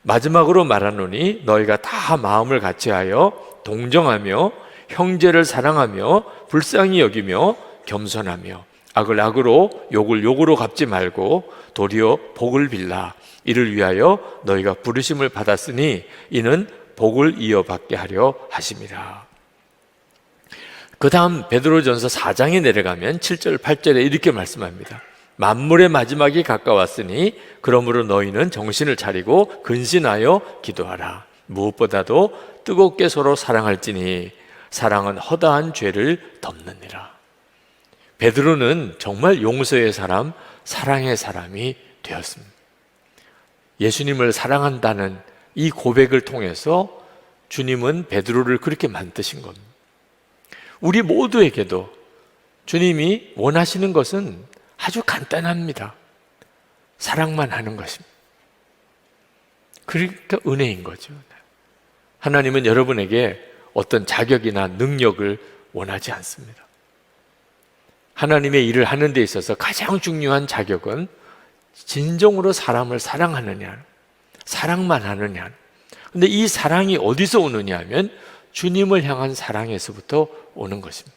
마지막으로 말하노니 너희가 다 마음을 같이하여 동정하며 형제를 사랑하며 불쌍히 여기며 겸손하며 악을 악으로 욕을 욕으로 갚지 말고 도리어 복을 빌라. 이를 위하여 너희가 부르심을 받았으니 이는 복을 이어받게 하려 하심이라. 그 다음 베드로전서 4장에 내려가면 7절 8절에 이렇게 말씀합니다. 만물의 마지막이 가까웠으니 그러므로 너희는 정신을 차리고 근신하여 기도하라. 무엇보다도 뜨겁게 서로 사랑할지니 사랑은 허다한 죄를 덮느니라. 베드로는 정말 용서의 사람, 사랑의 사람이 되었습니다. 예수님을 사랑한다는 이 고백을 통해서 주님은 베드로를 그렇게 만드신 겁니다. 우리 모두에게도 주님이 원하시는 것은 아주 간단합니다. 사랑만 하는 것입니다. 그러니까 은혜인 거죠. 하나님은 여러분에게 어떤 자격이나 능력을 원하지 않습니다. 하나님의 일을 하는 데 있어서 가장 중요한 자격은 진정으로 사람을 사랑하느냐, 사랑만 하느냐. 근데 이 사랑이 어디서 오느냐 하면 주님을 향한 사랑에서부터 오는 것입니다.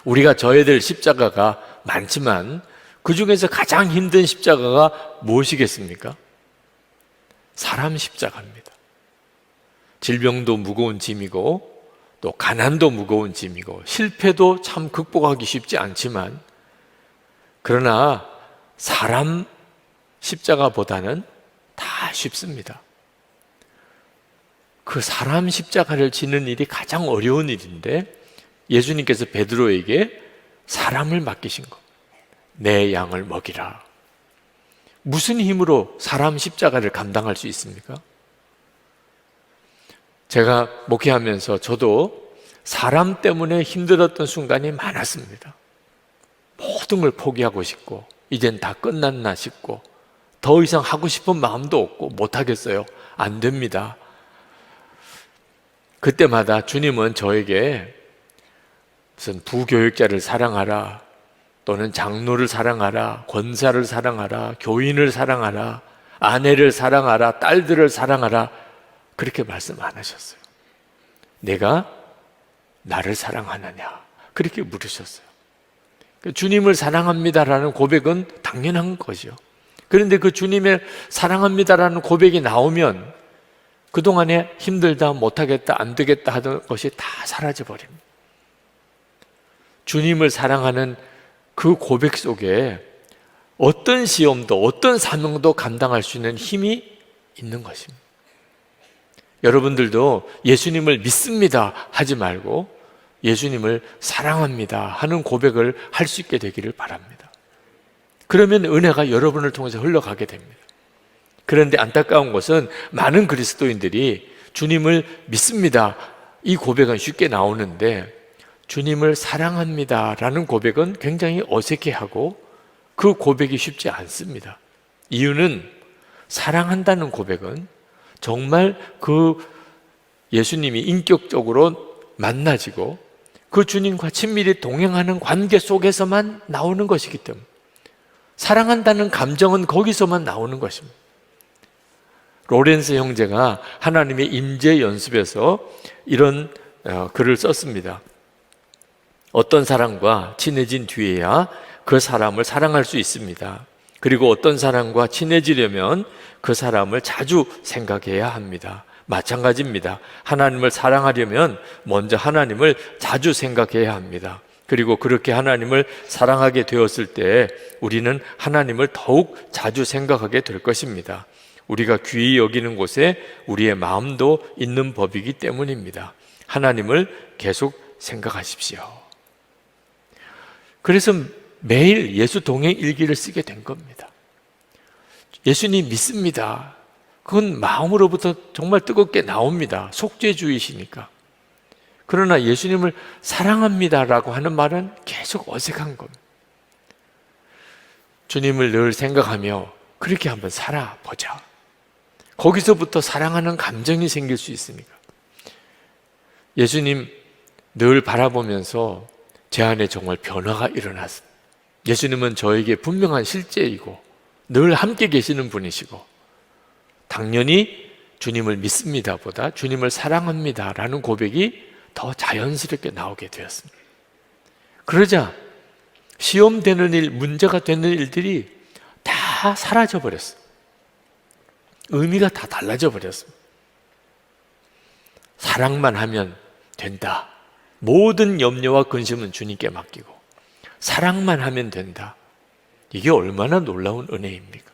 우리가 져야 될 십자가가 많지만 그 중에서 가장 힘든 십자가가 무엇이겠습니까? 사람 십자가입니다. 질병도 무거운 짐이고 또 가난도 무거운 짐이고 실패도 참 극복하기 쉽지 않지만 그러나 사람 십자가보다는 다 쉽습니다. 그 사람 십자가를 지는 일이 가장 어려운 일인데 예수님께서 베드로에게 사람을 맡기신 것. 내 양을 먹이라. 무슨 힘으로 사람 십자가를 감당할 수 있습니까? 제가 목회하면서 저도 사람 때문에 힘들었던 순간이 많았습니다. 모든 걸 포기하고 싶고 이젠 다 끝났나 싶고 더 이상 하고 싶은 마음도 없고 못하겠어요. 안 됩니다. 그때마다 주님은 저에게 무슨 부교육자를 사랑하라 또는 장로를 사랑하라, 권사를 사랑하라, 교인을 사랑하라, 아내를 사랑하라, 딸들을 사랑하라 그렇게 말씀 안 하셨어요. 내가 나를 사랑하느냐 그렇게 물으셨어요. 주님을 사랑합니다라는 고백은 당연한 거죠. 그런데 그 주님의 사랑합니다라는 고백이 나오면 그동안에 힘들다, 못하겠다, 안 되겠다 하던 것이 다 사라져버립니다. 주님을 사랑하는 그 고백 속에 어떤 시험도 어떤 사명도 감당할 수 있는 힘이 있는 것입니다. 여러분들도 예수님을 믿습니다 하지 말고 예수님을 사랑합니다 하는 고백을 할 수 있게 되기를 바랍니다. 그러면 은혜가 여러분을 통해서 흘러가게 됩니다. 그런데 안타까운 것은 많은 그리스도인들이 주님을 믿습니다 이 고백은 쉽게 나오는데 주님을 사랑합니다 라는 고백은 굉장히 어색해하고 그 고백이 쉽지 않습니다. 이유는 사랑한다는 고백은 정말 그 예수님이 인격적으로 만나지고 그 주님과 친밀히 동행하는 관계 속에서만 나오는 것이기 때문에 사랑한다는 감정은 거기서만 나오는 것입니다. 로렌스 형제가 하나님의 임재 연습에서 이런 글을 썼습니다. 어떤 사람과 친해진 뒤에야 그 사람을 사랑할 수 있습니다. 그리고 어떤 사람과 친해지려면 그 사람을 자주 생각해야 합니다. 마찬가지입니다. 하나님을 사랑하려면 먼저 하나님을 자주 생각해야 합니다. 그리고 그렇게 하나님을 사랑하게 되었을 때 우리는 하나님을 더욱 자주 생각하게 될 것입니다. 우리가 귀히 여기는 곳에 우리의 마음도 있는 법이기 때문입니다. 하나님을 계속 생각하십시오. 그래서 매일 예수 동행 일기를 쓰게 된 겁니다. 예수님 믿습니다. 그건 마음으로부터 정말 뜨겁게 나옵니다. 속죄주의시니까. 그러나 예수님을 사랑합니다라고 하는 말은 계속 어색한 겁니다. 주님을 늘 생각하며 그렇게 한번 살아보자. 거기서부터 사랑하는 감정이 생길 수 있으니까. 예수님 늘 바라보면서 제 안에 정말 변화가 일어났습니다. 예수님은 저에게 분명한 실제이고 늘 함께 계시는 분이시고 당연히 주님을 믿습니다 보다 주님을 사랑합니다 라는 고백이 더 자연스럽게 나오게 되었습니다. 그러자 시험되는 일, 문제가 되는 일들이 다 사라져 버렸어요. 의미가 다 달라져 버렸습니다. 사랑만 하면 된다. 모든 염려와 근심은 주님께 맡기고 사랑만 하면 된다. 이게 얼마나 놀라운 은혜입니까?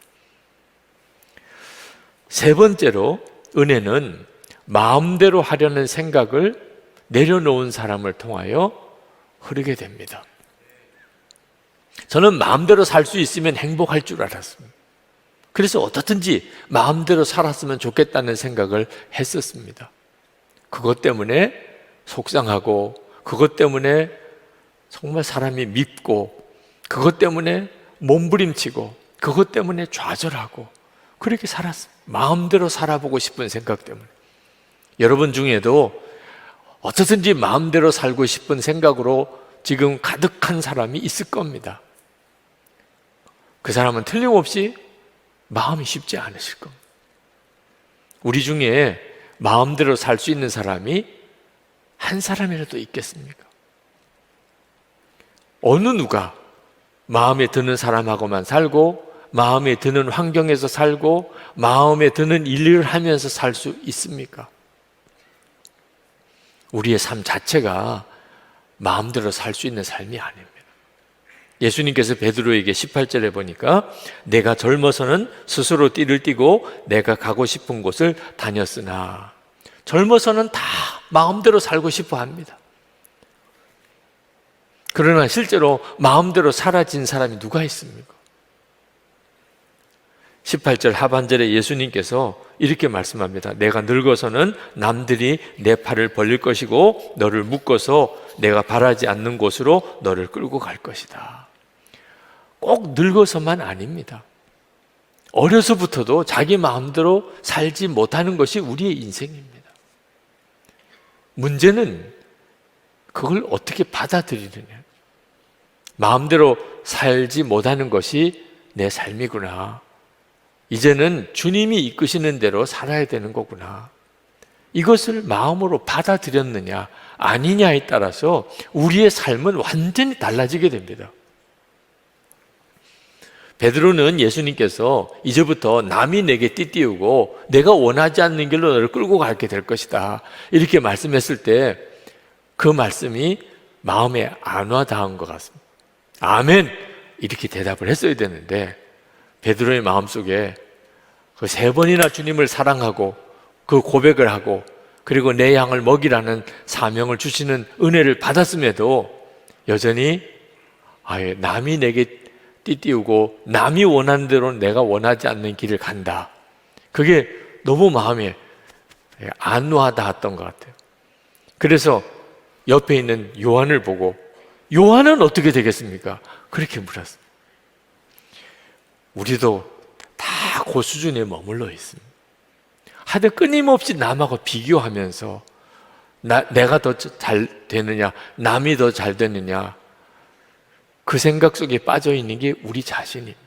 세 번째로 은혜는 마음대로 하려는 생각을 내려놓은 사람을 통하여 흐르게 됩니다. 저는 마음대로 살 수 있으면 행복할 줄 알았습니다. 그래서 어떻든지 마음대로 살았으면 좋겠다는 생각을 했었습니다. 그것 때문에 속상하고 그것 때문에 정말 사람이 밉고 그것 때문에 몸부림치고 그것 때문에 좌절하고 그렇게 살았습니다. 마음대로 살아보고 싶은 생각 때문에. 여러분 중에도 어떻든지 마음대로 살고 싶은 생각으로 지금 가득한 사람이 있을 겁니다. 그 사람은 틀림없이 마음이 쉽지 않으실 겁니다. 우리 중에 마음대로 살 수 있는 사람이 한 사람이라도 있겠습니까? 어느 누가 마음에 드는 사람하고만 살고 마음에 드는 환경에서 살고 마음에 드는 일을 하면서 살 수 있습니까? 우리의 삶 자체가 마음대로 살 수 있는 삶이 아닙니다. 예수님께서 베드로에게 18절에 보니까 내가 젊어서는 스스로 띠를 띠고 내가 가고 싶은 곳을 다녔으나 젊어서는 다 마음대로 살고 싶어 합니다. 그러나 실제로 마음대로 사라진 사람이 누가 있습니까? 18절 하반절에 예수님께서 이렇게 말씀합니다. 내가 늙어서는 남들이 내 팔을 벌릴 것이고 너를 묶어서 내가 바라지 않는 곳으로 너를 끌고 갈 것이다. 꼭 늙어서만 아닙니다. 어려서부터도 자기 마음대로 살지 못하는 것이 우리의 인생입니다. 문제는 그걸 어떻게 받아들이느냐. 마음대로 살지 못하는 것이 내 삶이구나. 이제는 주님이 이끄시는 대로 살아야 되는 거구나. 이것을 마음으로 받아들였느냐 아니냐에 따라서 우리의 삶은 완전히 달라지게 됩니다. 베드로는 예수님께서 이제부터 남이 내게 띠띠우고 내가 원하지 않는 길로 너를 끌고 가게 될 것이다 이렇게 말씀했을 때 그 말씀이 마음에 안 와닿은 것 같습니다. 아멘! 이렇게 대답을 했어야 되는데 베드로의 마음속에 그 3번이나 주님을 사랑하고 그 고백을 하고 그리고 내 양을 먹이라는 사명을 주시는 은혜를 받았음에도 여전히 남이 내게 띠띠우고 남이 원하는 대로 내가 원하지 않는 길을 간다. 그게 너무 마음에 안 와닿았던 것 같아요. 그래서 옆에 있는 요한을 보고 요한은 어떻게 되겠습니까? 그렇게 물었어요. 우리도 다 그 수준에 머물러 있습니다. 하여튼 끊임없이 남하고 비교하면서 내가 더 잘 되느냐 남이 더 잘 되느냐 그 생각 속에 빠져 있는 게 우리 자신입니다.